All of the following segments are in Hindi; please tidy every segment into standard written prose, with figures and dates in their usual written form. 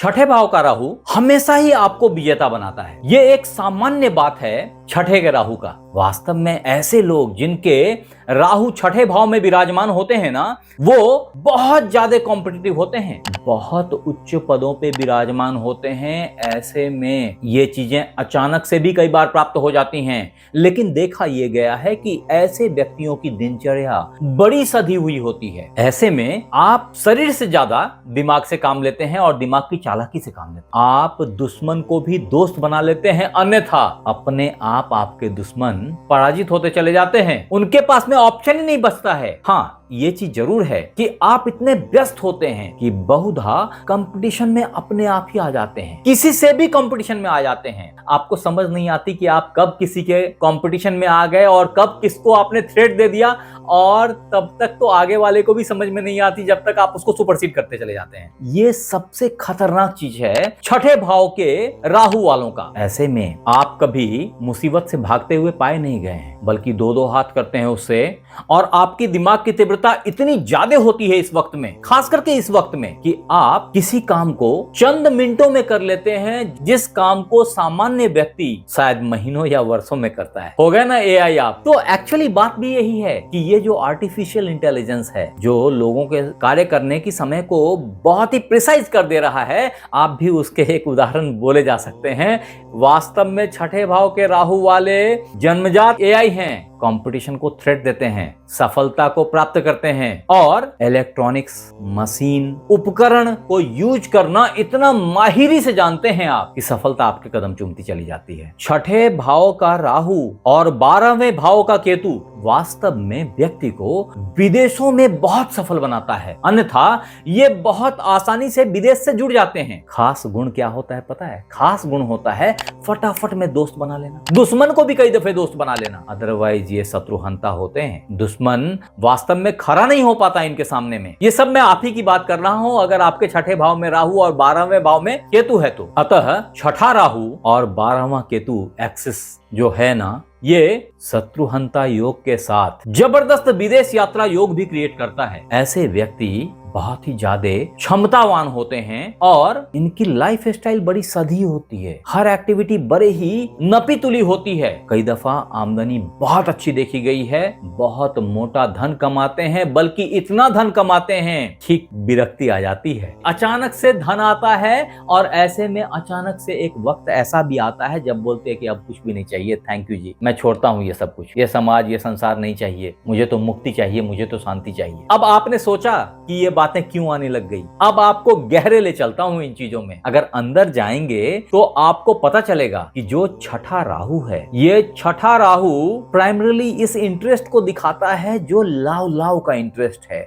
छठे भाव का राहु हमेशा ही आपको विजेता बनाता है। ये एक सामान्य बात है छठे के राहु का। वास्तव में ऐसे लोग जिनके राहु छठे भाव में विराजमान होते हैं ना, वो बहुत ज्यादा कॉम्पिटिटिव होते हैं, बहुत उच्च पदों पे विराजमान होते हैं। ऐसे में ये चीजें अचानक से भी कई बार प्राप्त हो जाती हैं, लेकिन देखा यह गया है कि ऐसे व्यक्तियों की दिनचर्या बड़ी सधी हुई होती है। ऐसे में आप शरीर से ज्यादा दिमाग से काम लेते हैं और दिमाग की चालाकी से काम लेते हैं। आप दुश्मन को भी दोस्त बना लेते हैं, अन्यथा अपने आप आपके दुश्मन पराजित होते चले जाते हैं। उनके पास में ऑप्शन ही नहीं बचता है। हाँ, ये चीज जरूर है कि आप इतने व्यस्त होते हैं कि बहुधा कंपटीशन में अपने आप ही आ जाते हैं, किसी से भी कंपटीशन में आ जाते हैं। आपको समझ नहीं आती कि आप कब किसी के कंपटीशन में आ गए और कब किसको आपने थ्रेट दे दिया, और तब तक तो आगे वाले को भी समझ में नहीं आती जब तक आप उसको सुपरसीड करते चले जाते हैं। ये सबसे खतरनाक चीज है छठे भाव के राहु वालों का। ऐसे में आप कभी मुसीबत से भागते हुए पाए नहीं गए हैं, बल्कि दो दो हाथ करते हैं उससे। और आपकी दिमाग की तीव्रता इतनी ज्यादा होती है इस वक्त में, खास करके इस वक्त में, कि आप किसी काम को चंद मिनटों में कर लेते हैं, जिस काम को सामान्य व्यक्ति शायद महीनों या वर्षों में करता है। हो गया ना एआई आप। तो एक्चुअली बात भी यही है कि ये जो आर्टिफिशियल इंटेलिजेंस है, जो लोगों के कार्य करने की समय को बहुत ही प्रिसाइज कर दे रहा है, आप भी उसके एक उदाहरण बोले जा सकते हैं। वास्तव में छठे भाव के राहु वाले जन्मजात एआई हैं, कंपटीशन को थ्रेट देते हैं, सफलता को प्राप्त करते हैं, और इलेक्ट्रॉनिक्स मशीन उपकरण को यूज करना इतना माहिरी से जानते हैं आप कि सफलता आपके कदम चूमती चली जाती है। छठे भाव का राहु और 12वें भाव का केतु वास्तव में व्यक्ति को विदेशों में बहुत सफल बनाता है, अन्यथा ये बहुत आसानी से विदेश से जुड़ जाते हैं। खास गुण क्या होता है पता है? खास गुण होता है फटाफट में दोस्त बना लेना, दुश्मन को भी कई दफे दोस्त बना लेना। अदरवाइज ये शत्रुहंता होते हैं, दुश्मन वास्तव में खड़ा नहीं हो पाता इनके सामने में। ये सब मैं आप ही की बात कर रहा हूं अगर आपके छठे भाव में राहु और 12वें भाव में केतु है तो। अतः छठा राहु और 12वां केतु एक्सिस जो है ना, ये शत्रुहंता योग के साथ जबरदस्त विदेश यात्रा योग भी क्रिएट करता है। ऐसे व्यक्ति बहुत ही ज्यादा क्षमतावान होते हैं और इनकी लाइफ स्टाइल बड़ी सधी होती है, हर एक्टिविटी बड़े ही नपी तुली होती है। कई दफा आमदनी बहुत अच्छी देखी गई है, बहुत मोटा धन कमाते हैं, बल्कि इतना धन कमाते हैं कि विरक्ति आ जाती है। अचानक से धन आता है और ऐसे में अचानक से एक वक्त ऐसा भी आता है जब बोलते हैं कि अब कुछ भी नहीं चाहिए, थैंक यू जी, मैं छोड़ता हूँ ये सब कुछ, ये समाज ये संसार नहीं चाहिए, मुझे तो मुक्ति चाहिए, मुझे तो शांति चाहिए। अब आपने सोचा कि ये बातें क्यों आने लग गई। अब आपको गहरे ले चलता हूं इन चीजों में। अगर अंदर जाएंगे तो आपको पता चलेगा कि जो छठा राहु है, ये छठा राहु प्राइमरीली इस इंटरेस्ट को दिखाता है जो लाव लाव का इंटरेस्ट है।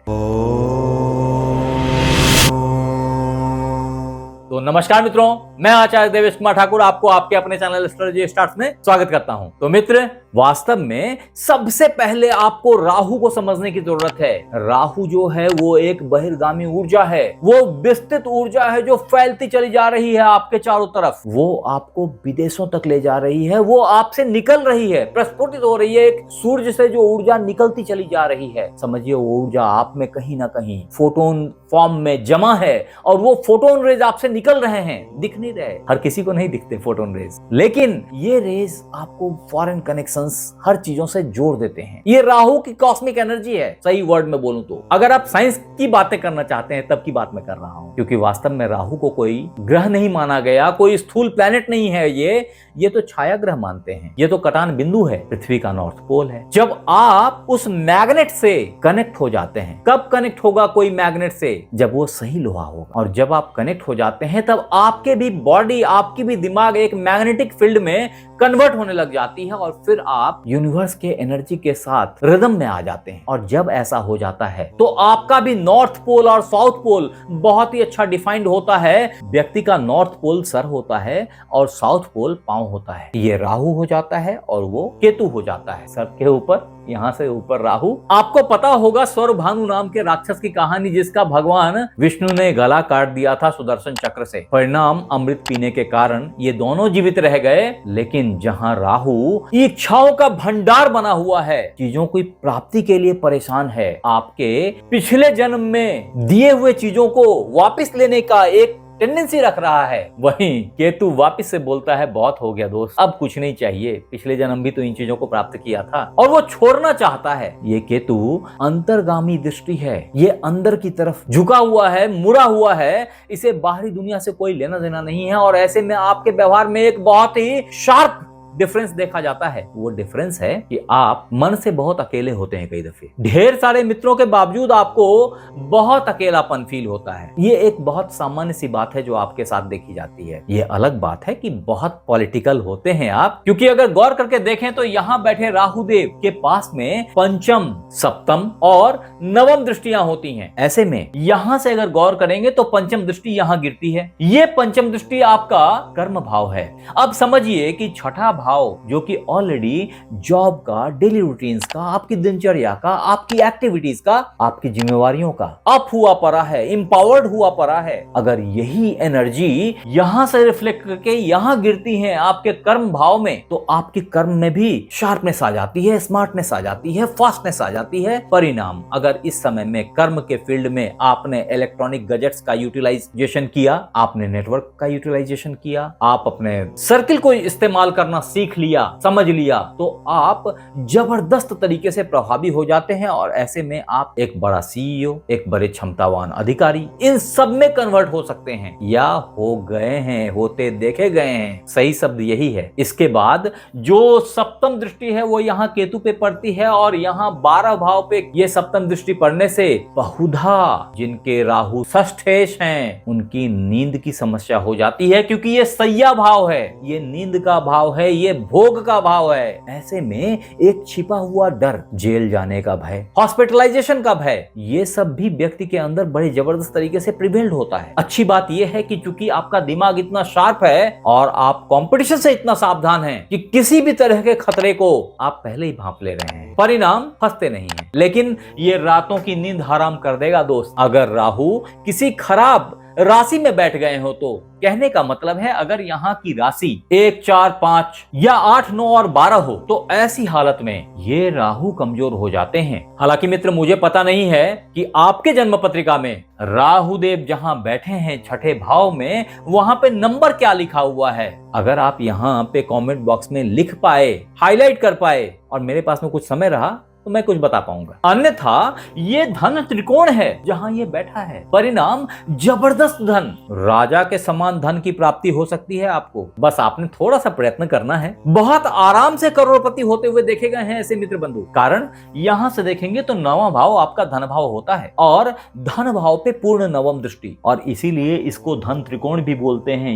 तो नमस्कार मित्रों, मैं आचार्य देवेश कुमार ठाकुर आपको आपके अपने चैनल एस्ट्रोलॉजी स्टार्ट्स में स्वागत करता हूं। तो मित्र, वास्तव में सबसे पहले आपको राहु को समझने की जरूरत है। राहु जो है वो एक बहिर्गामी ऊर्जा है, वो विस्तृत ऊर्जा है जो फैलती चली जा रही है आपके चारों तरफ। वो आपको विदेशों तक ले जा रही है, वो आपसे निकल रही है, प्रस्फुटित हो रही है। एक सूर्य से जो ऊर्जा निकलती चली जा रही है, समझिए वो ऊर्जा आप में कहीं ना कहीं फोटोन फॉर्म में जमा है, और वो फोटोन रेज आपसे निकल रहे हैं, दिख नहीं रहे। हर किसी को नहीं दिखते फोटोन रेज, लेकिन ये रेज आपको फॉरेन कनेक्शंस हर चीजों से जोड़ देते हैं। ये राहु की कॉस्मिक एनर्जी है, सही वर्ड में बोलूं तो। अगर आप साइंस की बातें करना चाहते हैं तब की बात मैं कर रहा हूं, क्योंकि वास्तव में राहु को कोई ग्रह नहीं माना गया, कोई स्थूल प्लैनेट नहीं है। ये तो छाया ग्रह मानते हैं, ये तो कटान बिंदु है, पृथ्वी का नॉर्थ पोल है। जब आप उस मैग्नेट से कनेक्ट हो जाते हैं, कब कनेक्ट होगा कोई मैग्नेट से? जब वो सही लोहा होगा। और जब आप कनेक्ट हो जाते हैं तब आपके भी बॉडी, आपकी भी दिमाग एक मैग्नेटिक फील्ड में कन्वर्ट होने लग जाती है, और फिर आप यूनिवर्स के एनर्जी के साथ रिदम में आ जाते हैं। और जब ऐसा हो जाता है तो आपका भी नॉर्थ पोल और साउथ पोल बहुत ही अच्छा डिफाइंड होता है। व्यक्ति का नॉर्थ पोल सर होता है और साउथ पोल पांव होता है। ये राहु हो जाता है और वो केतु हो जाता है। सर के ऊपर, यहां से ऊपर राहु। आपको पता होगा स्वरभानु नाम के राक्षस की कहानी, जिसका भगवान विष्णु ने गला काट दिया था सुदर्शन चक्र से। परिणाम अमृत पीने के कारण ये दोनों जीवित रह गए। लेकिन जहां राहु इच्छाओं का भंडार बना हुआ है, चीजों की प्राप्ति के लिए परेशान है, आपके पिछले जन्म में दिए हुए चीजों को वापस लेने का एक टेंडेंसी रख रहा है। वहीं केतु वापस से बोलता है बहुत हो गया दोस्त, अब कुछ नहीं चाहिए, पिछले जन्म भी तो इन चीजों को प्राप्त किया था, और वो छोड़ना चाहता है। ये केतु अंतर्गामी दृष्टि है, ये अंदर की तरफ झुका हुआ है, मुड़ा हुआ है, इसे बाहरी दुनिया से कोई लेना देना नहीं है। और ऐसे में आपके व्यवहार में एक बहुत ही शार्प डिफरेंस देखा जाता है। वो डिफरेंस है कि आप मन से बहुत अकेले होते हैं। कई दफे ढेर सारे मित्रों के बावजूद आपको बहुत अकेलापन फील होता है। ये एक बहुत सामान्य सी बात है जो आपके साथ देखी जाती है। ये अलग बात है कि बहुत पॉलिटिकल होते हैं आप, क्योंकि अगर गौर करके देखें तो यहाँ बैठे राहुदेव के पास में पंचम, सप्तम और नवम दृष्टियां होती हैं। ऐसे में यहां से अगर गौर करेंगे तो पंचम दृष्टि यहां गिरती है। ये पंचम दृष्टि आपका कर्म भाव है। अब समझिए कि छठा भाव जो कि ऑलरेडी जॉब का, डेली रूटीन्स का, आपकी दिनचर्या का, आपकी एक्टिविटीज का, आपकी जिम्मेवारियों का अप हुआ पड़ा है, इंपावर्ड हुआ पड़ा है। अगर यही एनर्जी यहां से रिफ्लेक्ट करके यहां गिरती है आपके कर्म भाव में, तो आपके कर्म में भी शार्पनेस आ जाती है, स्मार्टनेस आ जाती है, फास्टनेस आ जाती है। परिणाम, अगर इस समय में कर्म के फील्ड में आपने इलेक्ट्रॉनिक गैजेट्स का यूटिलाइजेशन किया, आपने नेटवर्क का यूटिलाइजेशन किया, आप अपने सर्किल को इस्तेमाल करना सीख लिया, समझ लिया, तो आप जबरदस्त तरीके से प्रभावी हो जाते हैं। और ऐसे में आप एक बड़ा सीईओ, एक बड़े क्षमतावान अधिकारी, इन सब में कन्वर्ट हो सकते हैं, या हो गए हैं, होते देखे गए हैं। सही शब्द यही है। इसके बाद जो सप्तम दृष्टि है वो यहाँ केतु पे पड़ती है, और यहाँ 12 भाव पे ये सप्तम दृष्टि पड़ने से बहुधा जिनके राहु षष्ठेश हैं उनकी नींद की समस्या हो जाती है, क्योंकि ये सैया भाव है, ये नींद का भाव है, ये भोग का भाव है। ऐसे में एक छिपा हुआ डर, जेल जाने का भय, हॉस्पिटलाइजेशन का भय, ये सब भी व्यक्ति के अंदर बड़े जबरदस्त तरीके से प्रिवेल्ड होता है। अच्छी बात यह है कि चूंकि आपका दिमाग इतना शार्प है और आप कंपटीशन से इतना सावधान हैं कि किसी भी तरह के खतरे को आप पहले ही भांप ले रहे हैं, परिणाम फंसते नहीं हैं। लेकिन ये रातों की नींद हराम कर देगा दोस्त। अगर राहु किसी खराब राशि में बैठ गए हो तो कहने का मतलब है, अगर यहाँ की राशि 1, 4, 5 या 8, 9 और 12 हो तो ऐसी हालत में ये राहु कमजोर हो जाते हैं। हालांकि मित्र, मुझे पता नहीं है कि आपके जन्म पत्रिका में राहुदेव जहां बैठे हैं छठे भाव में, वहां पे नंबर क्या लिखा हुआ है। अगर आप यहाँ पे कमेंट बॉक्स में लिख पाए, हाईलाइट कर पाए और मेरे पास में कुछ समय रहा तो मैं कुछ बता पाऊंगा। अन्यथा ये धन त्रिकोण है जहां ये बैठा है। परिणाम जबरदस्त धन, राजा के समान धन की प्राप्ति हो सकती है आपको। बस आपने थोड़ा सा प्रयत्न करना है। बहुत आराम से करोड़पति होते हुए देखे गए हैं ऐसे मित्र बंधु। कारण यहां से देखेंगे तो नवम भाव आपका धन भाव होता है, और धन भाव पे पूर्ण नवम दृष्टि, और इसीलिए इसको धन त्रिकोण भी बोलते हैं।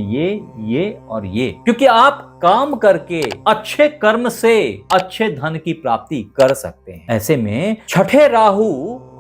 ये और ये, क्योंकि आप काम करके अच्छे कर्म से अच्छे धन की प्राप्ति कर सकते हैं। ऐसे में छठे राहु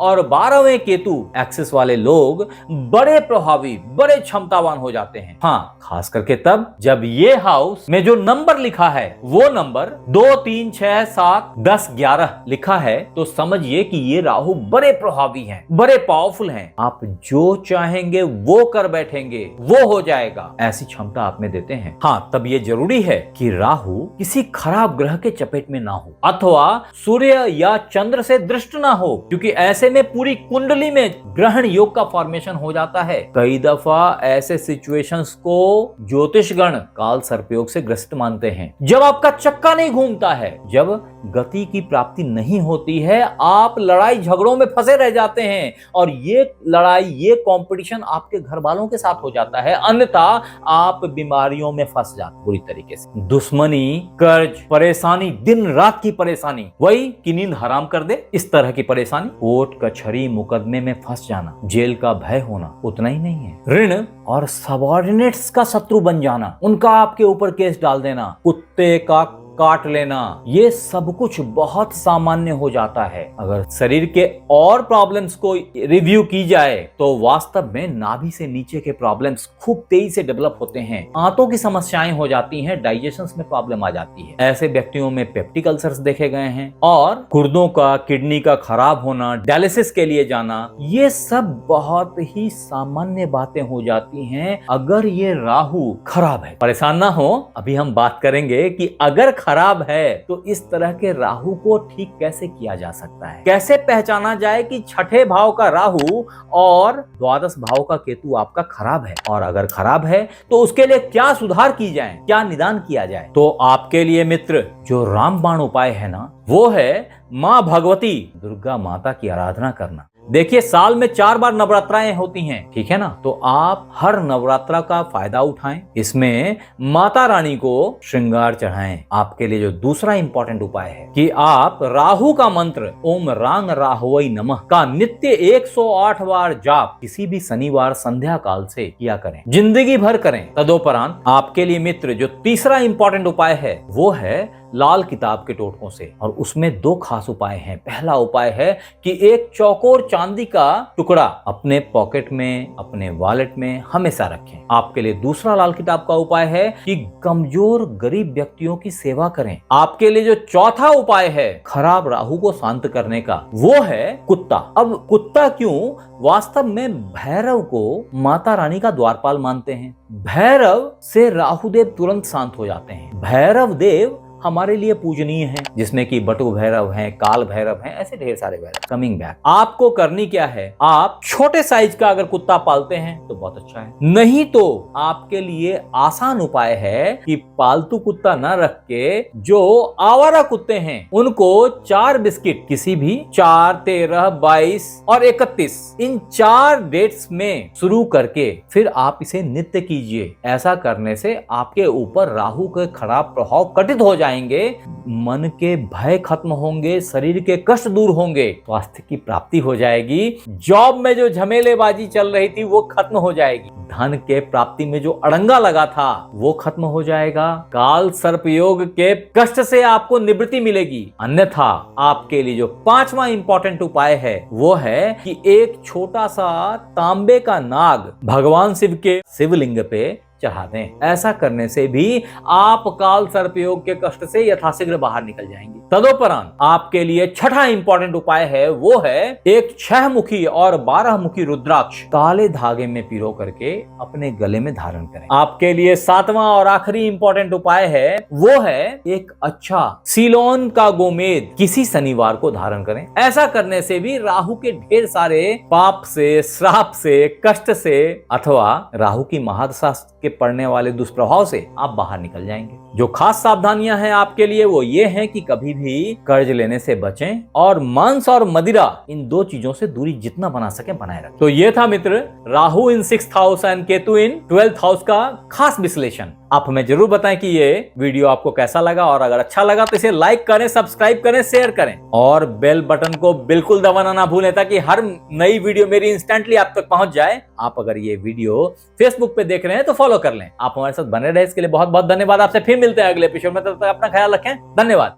और 12वें केतु एक्सिस वाले लोग बड़े प्रभावी, बड़े क्षमतावान हो जाते हैं। हाँ, खास करके तब जब ये हाउस में जो नंबर लिखा है वो नंबर 2, 3, 6, 7, 10, 11 लिखा है, तो समझिए कि ये राहु बड़े प्रभावी हैं, बड़े पावरफुल हैं। आप जो चाहेंगे वो कर बैठेंगे, वो हो जाएगा, ऐसी क्षमता आप में देते हैं। हाँ, तब ये जरूरी है कि राहु किसी खराब ग्रह के चपेट में ना हो, अथवा सूर्य या चंद्र से दृष्ट ना हो, क्योंकि ऐसे में पूरी कुंडली में ग्रहण योग का फॉर्मेशन हो जाता है। कई दफा ऐसे सिचुएशंस को ज्योतिषगण काल सर्पयोग से ग्रस्त मानते हैं। जब आपका चक्का नहीं घूमता है, जब गति की प्राप्ति नहीं होती है, आप लड़ाई झगड़ों में फंसे रह जाते हैं, और ये लड़ाई, ये कंपटीशन आपके घर वालों के साथ हो जाता है। अन्यथा आप बीमारियों में फंस जाते बुरी तरीके से। दुश्मनी, कर्ज, परेशानी, दिन रात की परेशानी, वही कि नींद हराम कर दे, इस तरह की परेशानी, कोर्ट कचहरी मुकदमे में फंस जाना, जेल का भय होना, उतना ही नहीं है, ऋण और सबऑर्डिनेट्स का शत्रु बन जाना, उनका आपके ऊपर केस डाल देना, कुत्ते का काट लेना, ये सब कुछ बहुत सामान्य हो जाता है। अगर शरीर के और प्रॉब्लम्स को रिव्यू की जाए तो वास्तव में नाभि से नीचे के प्रॉब्लम्स खूब तेजी से डेवलप होते हैं। आंतों की समस्याएं हो जाती हैं, डाइजेशन में प्रॉब्लम आ जाती है। ऐसे व्यक्तियों में पेप्टिक अल्सर्स देखे गए हैं, और गुर्दों का, किडनी का खराब होना, डायलिसिस के लिए जाना, ये सब बहुत ही सामान्य बातें हो जाती हैं अगर ये राहु खराब है। परेशान ना हो, अभी हम बात करेंगे कि अगर खराब है, तो इस तरह के राहु को ठीक कैसे किया जा सकता है? कैसे पहचाना जाए कि छठे भाव का राहु और द्वादश भाव का केतु आपका खराब है? और अगर खराब है तो उसके लिए क्या सुधार की जाए, क्या निदान किया जाए? तो आपके लिए मित्र जो रामबाण उपाय है ना, वो है मां भगवती दुर्गा माता की आराधना करना। देखिए, साल में 4 बार नवरात्राएं होती हैं, ठीक है ना? तो आप हर नवरात्रा का फायदा उठाएं, इसमें माता रानी को श्रृंगार चढ़ाएं। आपके लिए जो दूसरा इंपॉर्टेंट उपाय है कि आप राहु का मंत्र ओम रांग राहुवै नमः का नित्य 108 बार जाप किसी भी शनिवार संध्या काल से किया करें, जिंदगी भर करें। तदोपरांत आपके लिए मित्र जो तीसरा इंपॉर्टेंट उपाय है वो है लाल किताब के टोटकों से, और उसमें 2 खास उपाय हैं। पहला उपाय है कि एक चौकोर चांदी का टुकड़ा अपने पॉकेट में, अपने वॉलेट में हमेशा रखें। आपके लिए दूसरा लाल किताब का उपाय है कि कमजोर गरीब व्यक्तियों की सेवा करें। आपके लिए जो चौथा उपाय है खराब राहु को शांत करने का, वो है कुत्ता। अब कुत्ता क्यों? वास्तव में भैरव को माता रानी का द्वारपाल मानते हैं। भैरव से राहुदेव तुरंत शांत हो जाते हैं। भैरव देव हमारे लिए पूजनीय है, जिसमें कि बटु भैरव हैं, काल भैरव हैं, ऐसे ढेर सारे भैरव। कमिंग बैक, आपको करनी क्या है? आप छोटे साइज का अगर कुत्ता पालते हैं तो बहुत अच्छा है, नहीं तो आपके लिए आसान उपाय है कि पालतू कुत्ता न रख के जो आवारा कुत्ते हैं उनको 4 बिस्किट, किसी भी 4, 13, 22 और 31 इन 4 डेट्स में शुरू करके फिर आप इसे नित्य कीजिए। ऐसा करने से आपके ऊपर राहु के खराब प्रभाव कटित हो जाएंगे, मन के भय खत्म होंगे, शरीर के कष्ट दूर होंगे, स्वास्थ्य की प्राप्ति हो जाएगी, जॉब में जो झमेलेबाजी चल रही थी वो खत्म हो जाएगी, धन के प्राप्ति में जो अड़ंगा लगा था वो खत्म हो जाएगा, काल सर्प योग के कष्ट से आपको निवृत्ति मिलेगी। अन्यथा आपके लिए जो 5वां इंपॉर्टेंट उपाय है वो है कि एक छोटा सा तांबे का नाग भगवान शिव के शिवलिंग पे चढ़ा दें। ऐसा करने से भी आप काल सर्पयोग के कष्ट से यथाशीघ्र बाहर निकल जाएंगे। तदोपरांत आपके लिए छठा इंपॉर्टेंट उपाय है वो है एक 6 मुखी और 12 मुखी रुद्राक्ष काले धागे में पिरो करके अपने गले में धारण करें। आपके लिए 7वां और आखिरी इंपॉर्टेंट उपाय है वो है एक अच्छा सीलोन का गोमेद किसी शनिवार को धारण करें। ऐसा करने से भी राहु के ढेर सारे पाप से, श्राप से, कष्ट से अथवा राहु की महादशा के पड़ने वाले दुष्प्रभाव से आप बाहर निकल जाएंगे। जो खास सावधानियां हैं आपके लिए वो ये हैं कि कभी भी कर्ज लेने से बचें और मांस और मदिरा इन 2 चीजों से दूरी जितना बना सके बनाए रखें। तो ये था मित्र राहु इन 6th house and Ketu in 12th house का खास विश्लेषण। आप हमें जरूर बताएं कि ये वीडियो आपको कैसा लगा, और अगर अच्छा लगा तो इसे लाइक करें, सब्सक्राइब करें, शेयर करें और बेल बटन को बिल्कुल दबाना ना भूलें ताकि हर नई वीडियो मेरी इंस्टेंटली आप तक पहुंच जाए। आप अगर ये वीडियो फेसबुक पे देख रहे हैं तो फॉलो कर लें। आप हमारे साथ बने रहे इसके लिए बहुत बहुत धन्यवाद। आपसे फिर मिलते हैं अगले एपिसोड में, तब तक अपना ख्याल रखें। धन्यवाद।